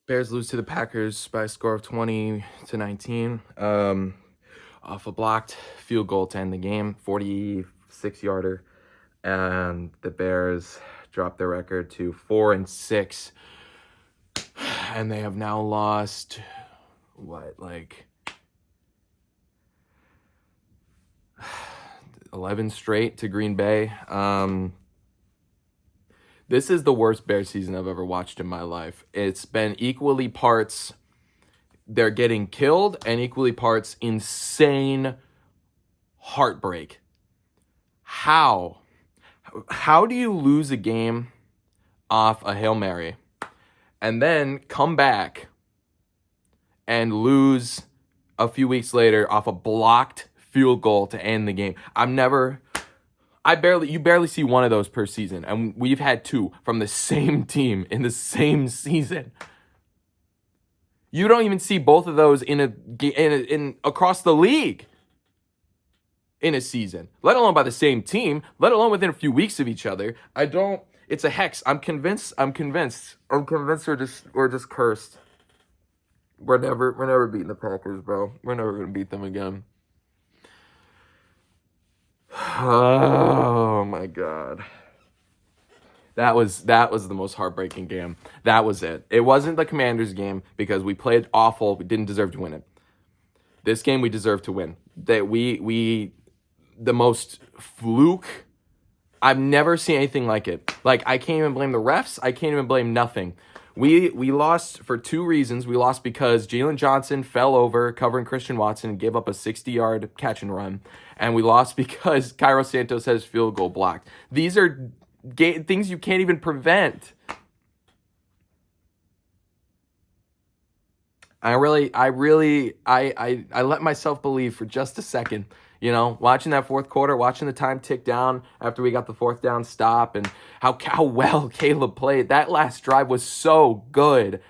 Bears lose to the Packers by a score of 20-19. Off a blocked field goal to end the game, 46-yarder, and the Bears dropped their record to 4-6, and they have now lost 11 straight to Green Bay. This is the worst Bears season I've ever watched in my life. It's been equally parts they're getting killed and equally parts insane heartbreak. How do you lose a game off a Hail Mary and then come back and lose a few weeks later off a blocked field goal to end the game? You barely see one of those per season, and we've had two from the same team in the same season. You don't even see both of those in across the league in a season, let alone by the same team, let alone within a few weeks of each other. It's a hex. I'm convinced we're just cursed. We're never beating the Packers, bro. We're never gonna beat them again. Oh my God. That was the most heartbreaking game. That was it. It wasn't the Commanders game because we played awful. We didn't deserve to win it. This game we deserved to win. The most fluke. I've never seen anything like it. Like, I can't even blame the refs. I can't even blame nothing. We lost for two reasons. We lost because Jalen Johnson fell over covering Christian Watson and gave up a 60-yard catch and run. And we lost because Cairo Santos has field goal blocked. These are things you can't even prevent. I let myself believe for just a second, watching that fourth quarter, watching the time tick down after we got the fourth down stop, and how well Caleb played. That last drive was so good.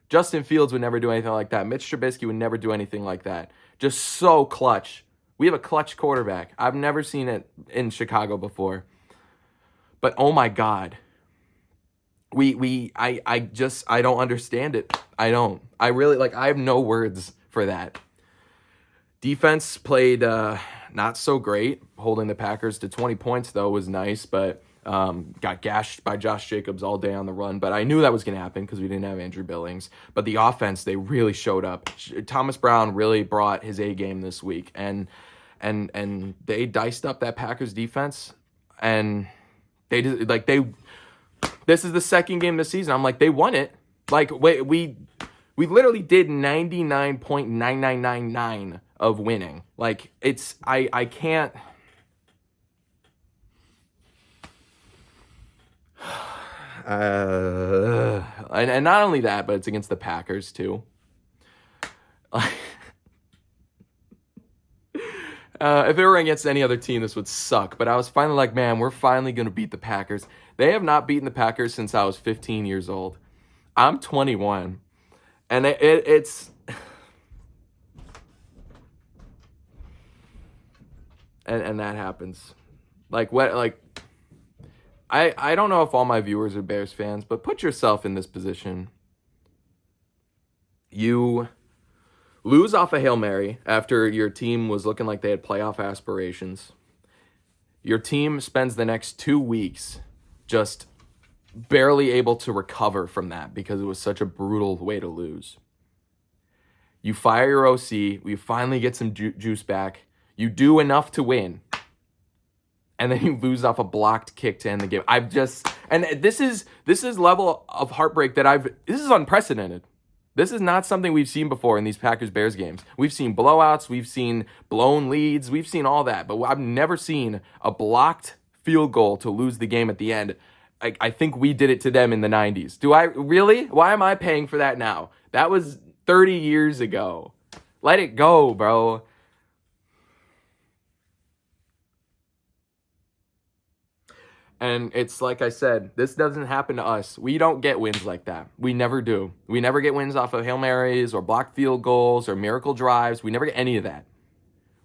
Justin Fields would never do anything like that. Mitch Trubisky would never do anything like that. Just so clutch. We have a clutch quarterback. I've never seen it in Chicago before. But oh my God. I don't understand it. I don't. I have no words for that. Defense played not so great. Holding the Packers to 20 points, though, was nice, but got gashed by Josh Jacobs all day on the run. But I knew that was going to happen because we didn't have Andrew Billings. But the offense, they really showed up. Thomas Brown really brought his A game this week, and they diced up that Packers defense, and this is the second game this season. I'm like, they won it. Like, we literally did 99.9999 of winning. Like, I can't. And not only that, but it's against the Packers too. If it were against any other team, this would suck. But I was finally like, man, we're finally going to beat the Packers. They have not beaten the Packers since I was 15 years old. I'm 21. And it's... And that happens. I don't know if all my viewers are Bears fans, but put yourself in this position. You lose off a Hail Mary after your team was looking like they had playoff aspirations. Your team spends the next 2 weeks just barely able to recover from that because it was such a brutal way to lose. You fire your OC. You finally get some juice back. You do enough to win. And then you lose off a blocked kick to end the game. This is level of heartbreak this is unprecedented. This is not something we've seen before in these Packers-Bears games. We've seen blowouts. We've seen blown leads. We've seen all that. But I've never seen a blocked field goal to lose the game at the end. I think we did it to them in the 90s. Do I really? Why am I paying for that now? That was 30 years ago. Let it go, bro. And it's like I said, this doesn't happen to us. We don't get wins like that. We never do. We never get wins off of Hail Marys or blocked field goals or miracle drives. We never get any of that.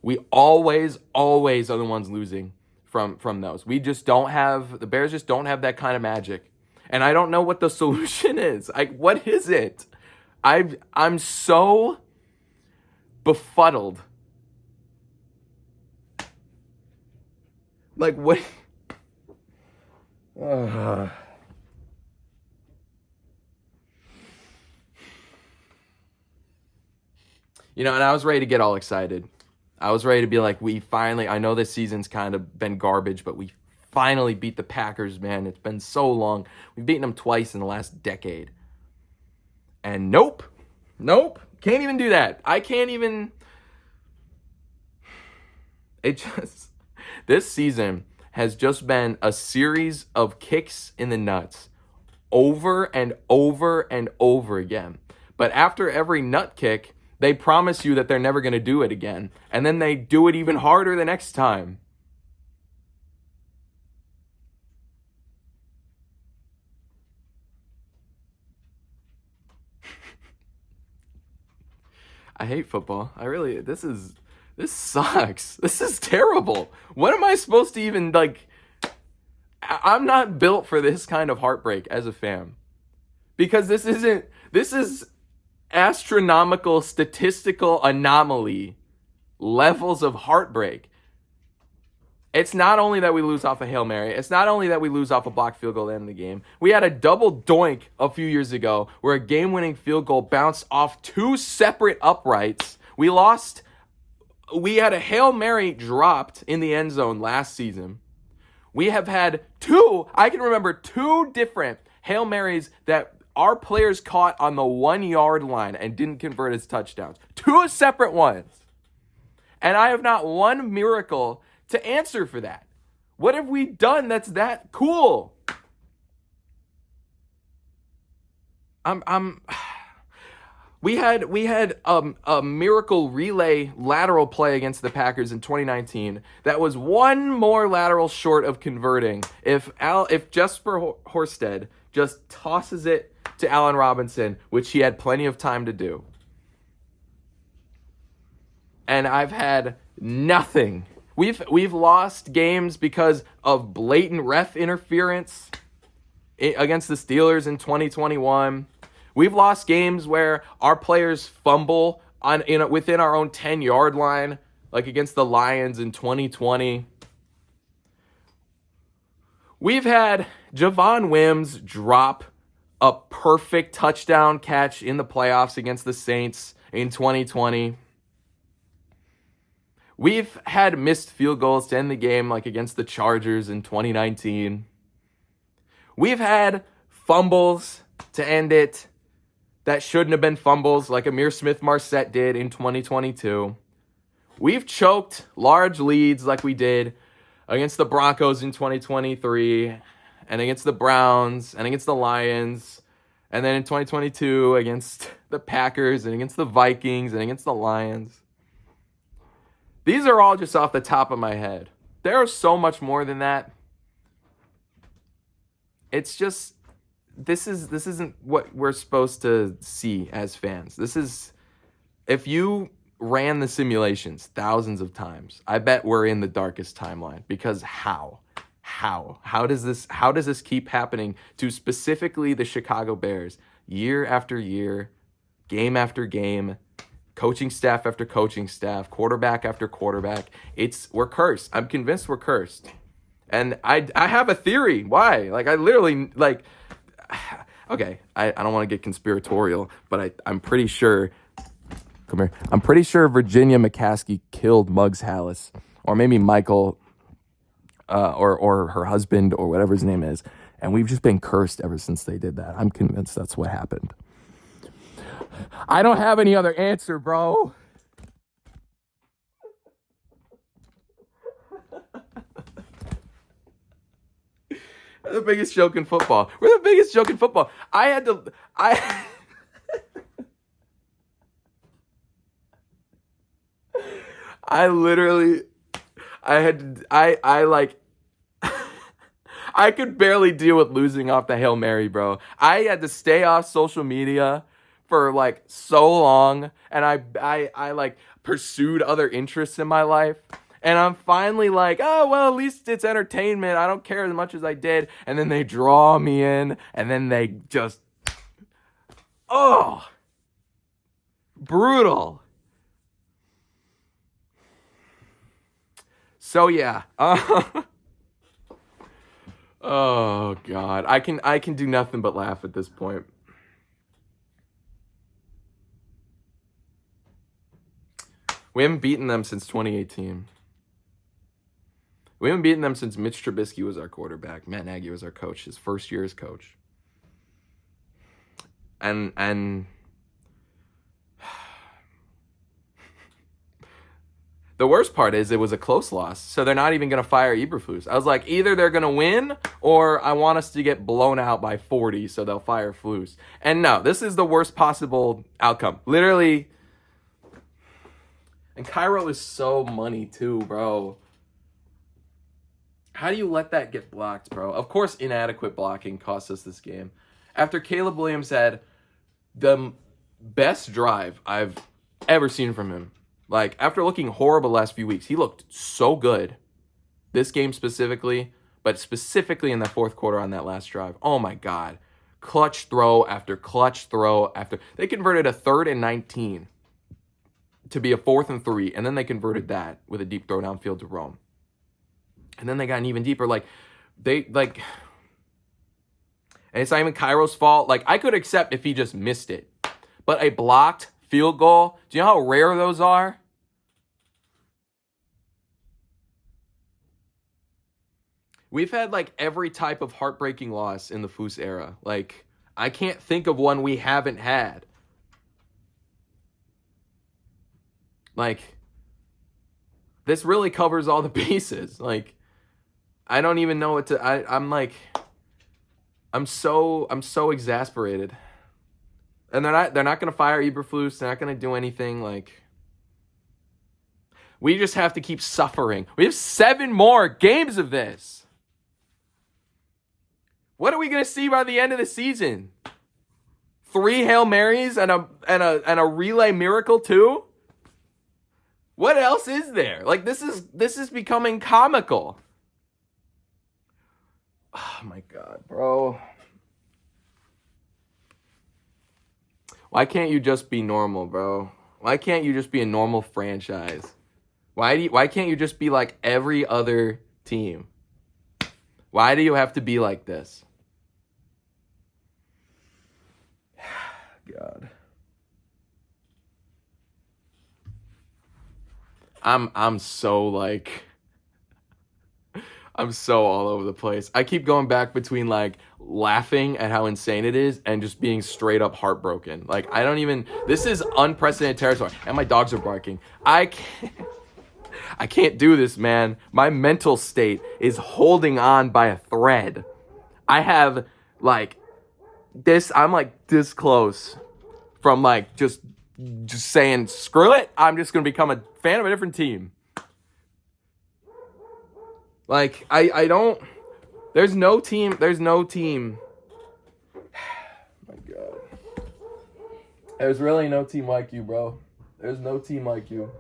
We always are the ones losing from those. The Bears just don't have that kind of magic. And I don't know what the solution is. What is it? I'm so befuddled. Like, what? And I was ready to get all excited. I was ready to be like, I know this season's kind of been garbage, but we finally beat the Packers, man. It's been so long. We've beaten them twice in the last decade. And nope. Can't even do that. I can't even. This season has just been a series of kicks in the nuts over and over and over again. But after every nut kick, they promise you that they're never going to do it again. And then they do it even harder the next time. I hate football. This sucks. This is terrible. What am I supposed to even, I'm not built for this kind of heartbreak as a fan. Because this is astronomical statistical anomaly levels of heartbreak. It's not only that we lose off a Hail Mary. It's not only that we lose off a blocked field goal at the end of the game. We had a double doink a few years ago where a game-winning field goal bounced off two separate uprights. We had a Hail Mary dropped in the end zone last season. We have had I can remember two different Hail Marys that our players caught on the 1 yard line and didn't convert as touchdowns. Two separate ones. And I have not one miracle to answer for that. What have we done that's that cool? We had a miracle relay lateral play against the Packers in 2019 that was one more lateral short of converting. If Jesper Horsted just tosses it to Allen Robinson, which he had plenty of time to do. And I've had nothing. We've lost games because of blatant ref interference against the Steelers in 2021. We've lost games where our players fumble within our own 10-yard line, like against the Lions in 2020. We've had Javon Wims drop a perfect touchdown catch in the playoffs against the Saints in 2020. We've had missed field goals to end the game, like against the Chargers in 2019. We've had fumbles to end it that shouldn't have been fumbles, like Amir Smith-Marset did in 2022. We've choked large leads like we did against the Broncos in 2023, and against the Browns, and against the Lions, and then in 2022 against the Packers, and against the Vikings, and against the Lions. These are all just off the top of my head. There is so much more than that. It's just, this isn't what we're supposed to see as fans. If you ran the simulations thousands of times, I bet we're in the darkest timeline. Because how does this keep happening to specifically the Chicago Bears year after year, game after game, coaching staff after coaching staff, quarterback after quarterback? We're cursed. I'm convinced we're cursed. And I have a theory. Why? Okay, I don't want to get conspiratorial, but I'm pretty sure, come here, I'm pretty sure Virginia McCaskey killed Muggs Hallis, or maybe Michael, or her husband, or whatever his name is. And we've just been cursed ever since they did that. I'm convinced that's what happened. I don't have any other answer, bro. We're the biggest joke in football. We're the biggest joke in football. I could barely deal with losing off the Hail Mary, bro. I had to stay off social media for so long, and I pursued other interests in my life, and I'm finally oh well, at least it's entertainment. I don't care as much as I did. And then they draw me in, and then they just Brutal. So yeah. Oh God. I can do nothing but laugh at this point. We haven't beaten them since 2018. We haven't beaten them since Mitch Trubisky was our quarterback. Matt Nagy was our coach, his first year as coach. And the worst part is it was a close loss, so they're not even going to fire Eberflus. I was like, either they're going to win or I want us to get blown out by 40, so they'll fire Flus. And no, this is the worst possible outcome. Literally. And Cairo is so money too, bro. How do you let that get blocked, bro? Of course, inadequate blocking cost us this game. After Caleb Williams had the best drive I've ever seen from him. Like, after looking horrible the last few weeks, he looked so good. This game specifically, but specifically in the fourth quarter on that last drive. Oh my God. Clutch throw after clutch throw after. They converted a 3rd and 19 to be a 4th and 3, and then they converted that with a deep throw downfield to Rome. And then they got even deeper. And it's not even Cairo's fault. Like, I could accept if he just missed it. But a blocked field goal, do you know how rare those are? We've had, like, every type of heartbreaking loss in the Foose era. Like, I can't think of one we haven't had. Like, this really covers all the bases. Like, I don't even know what to. I'm so exasperated. And they're not gonna fire Eberflus. They're not gonna do anything. Like, we just have to keep suffering. We have 7 more games of this. What are we gonna see by the end of the season? 3 Hail Marys and a relay miracle too? What else is there? Like, this is becoming comical. Oh my God, bro. Why can't you just be normal, bro? Why can't you just be a normal franchise? Why can't you just be like every other team? Why do you have to be like this? God. I'm so like, I'm so all over the place. I keep going back between like laughing at how insane it is and just being straight up heartbroken. Like, I don't even, this is unprecedented territory. And my dogs are barking. I can't do this, man. My mental state is holding on by a thread. I have like this, I'm like this close from like just saying, screw it. I'm just going to become a fan of a different team. Like, I don't, there's no team. My God. There's really no team like you, bro. There's no team like you.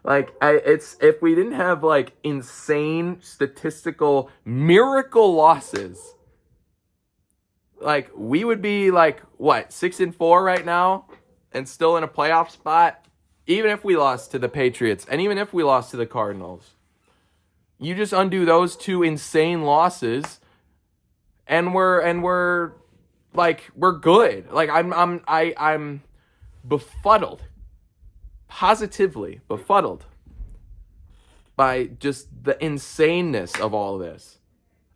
Like, it's, if we didn't have like insane statistical miracle losses, like, we would be like, what, 6-4 right now and still in a playoff spot, even if we lost to the Patriots and even if we lost to the Cardinals. You just undo those 2 insane losses and we're like, we're good. Like, I'm befuddled. Positively befuddled by just the insaneness of all this.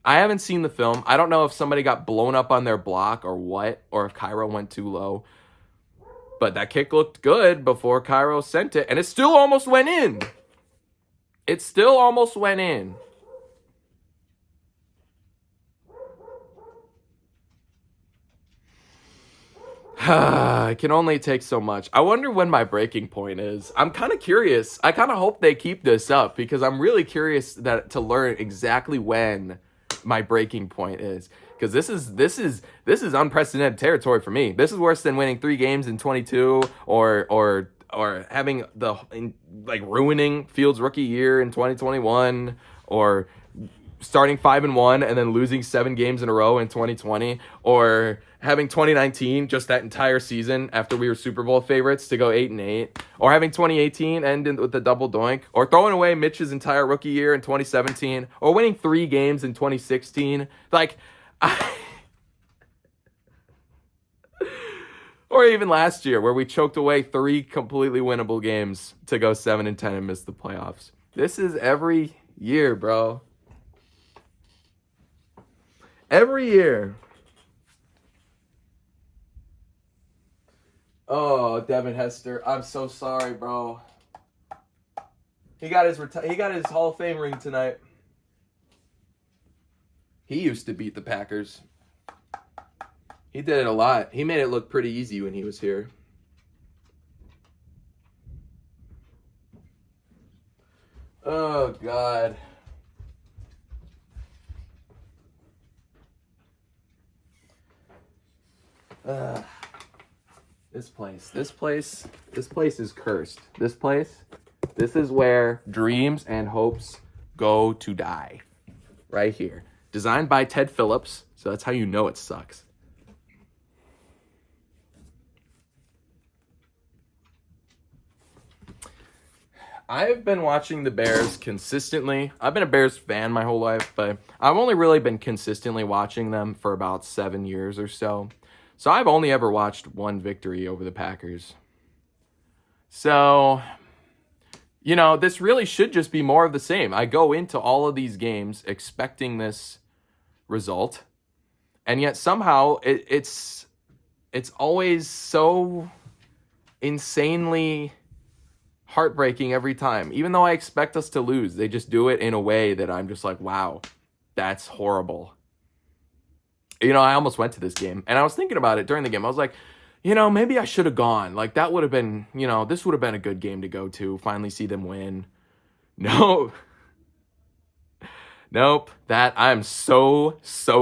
I haven't seen the film. I don't know if somebody got blown up on their block or what, or if Cairo went too low. But that kick looked good before Cairo sent it, and it still almost went in. It still almost went in. It can only take so much. I wonder when my breaking point is. I'm kind of curious. I kind of hope they keep this up because I'm really curious to learn exactly when my breaking point is. Because this is unprecedented territory for me. This is worse than winning 3 games in 22 or or having ruining Fields' rookie year in 2021, or starting 5-1 and then losing 7 games in a row in 2020, or having 2019, just that entire season after we were Super Bowl favorites, to go 8-8, or having 2018 end with the double doink, or throwing away Mitch's entire rookie year in 2017, or winning 3 games in 2016. Or even last year where we choked away 3 completely winnable games to go 7-10 and miss the playoffs. This is every year, bro. Every year. Oh, Devin Hester, I'm so sorry, bro. He got his Hall of Fame ring tonight. He used to beat the Packers. He did it a lot. He made it look pretty easy when he was here. Oh, God. This place is cursed. This is where dreams and hopes go to die. Right here. Designed by Ted Phillips, so that's how you know it sucks. I've been watching the Bears consistently. I've been a Bears fan my whole life, but I've only really been consistently watching them for about 7 years or so. So I've only ever watched one victory over the Packers. So, this really should just be more of the same. I go into all of these games expecting this result, and yet somehow it's always so insanely heartbreaking every time. Even though I expect us to lose, they just do it in a way that I'm just like, wow, that's horrible. I almost went to this game, and I was thinking about it during the game. I was like, maybe I should have gone. Like, that would have been, this would have been a good game to go to, finally see them win. No. Nope. I'm so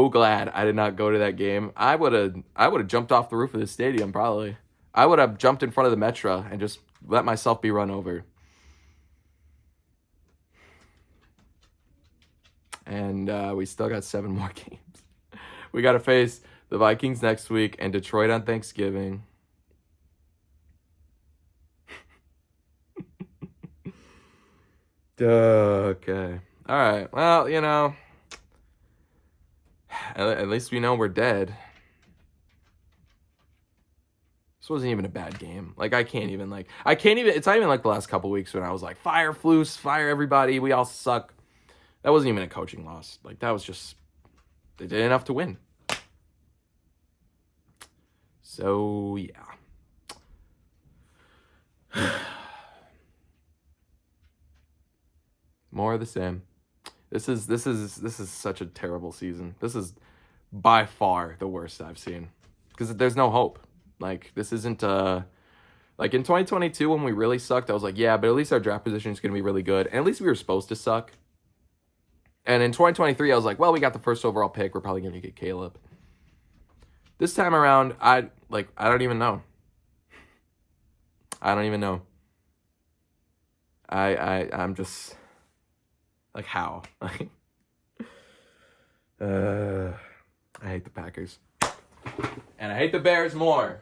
glad I did not go to that game. I would have jumped off the roof of the stadium, probably. I would have jumped in front of the Metra and just let myself be run over. And we still got 7 more games. We got to face the Vikings next week and Detroit on Thanksgiving. Okay. All right. Well, at least we know we're dead. This wasn't even a bad game. Like, it's not even like the last couple weeks when I was like, fire Flus, fire everybody, we all suck. That wasn't even a coaching loss. Like, that was just, they did enough to win. So, yeah. More of the same. This is such a terrible season. This is by far the worst I've seen. Because there's no hope. Like, this isn't like in 2022 when we really sucked, I was like, yeah, but at least our draft position is going to be really good. And at least we were supposed to suck. And in 2023, I was like, well, we got the first overall pick. We're probably going to get Caleb. This time around, I don't even know. I don't even know. I'm just like, how? I hate the Packers. And I hate the Bears more.